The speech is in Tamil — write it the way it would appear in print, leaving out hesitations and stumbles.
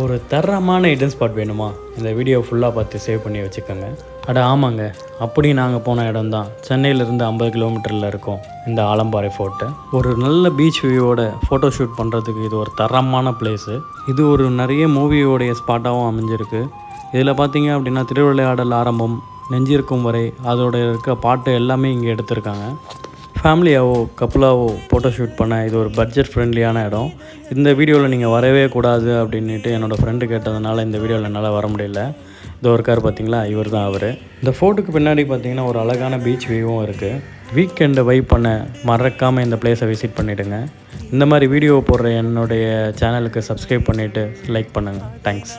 ஒரு தரமான ஹிடன் ஸ்பாட் வேணுமா? இந்த வீடியோ ஃபுல்லாக பார்த்து சேவ் பண்ணி வச்சுக்கோங்க. அட ஆமாங்க, அப்படி நாங்கள் போன இடம் தான். சென்னையிலேருந்து 50 கிலோமீட்டரில் இருக்கும் இந்த ஆலம்பாறை ஃபோர்ட்டு. ஒரு நல்ல பீச் வியூவோட ஃபோட்டோ ஷூட் பண்ணுறதுக்கு இது ஒரு தரமான பிளேஸு. இது ஒரு நிறைய மூவியோடைய ஸ்பாட்டாகவும் அமைஞ்சிருக்கு. இதில் பார்த்தீங்க அப்படின்னா திருவிளையாடல் ஆரம்பம், நெஞ்சிருக்கும் வரை அதோட இருக்க பாட்டு எல்லாமே இங்கே எடுத்திருக்காங்க. ஃபேமிலியாவோ கப்புளாவோ ஃபோட்டோ ஷூட் பண்ண இது ஒரு பட்ஜெட் ஃப்ரெண்ட்லியான இடம். இந்த வீடியோவில் நீங்கள் வரவே கூடாது அப்படின்ட்டு என்னோடய ஃப்ரெண்டு கேட்டதுனால இந்த வீடியோவில் என்னால் வர முடியல. இதோ இருக்கார் பார்த்தீங்களா, இவர் தான் அவர். இந்த ஃபோட்டோக்கு பின்னாடி பார்த்தீங்கன்னா ஒரு அழகான பீச் வியூவும் இருக்குது. வீக்கெண்டை வைப் பண்ண மறக்காமல் இந்த பிளேஸை விசிட் பண்ணிவிடுங்க. இந்த மாதிரி வீடியோ போடுற என்னுடைய சேனலுக்கு சப்ஸ்கிரைப் பண்ணிவிட்டு லைக் பண்ணுங்கள். தேங்க்ஸ்.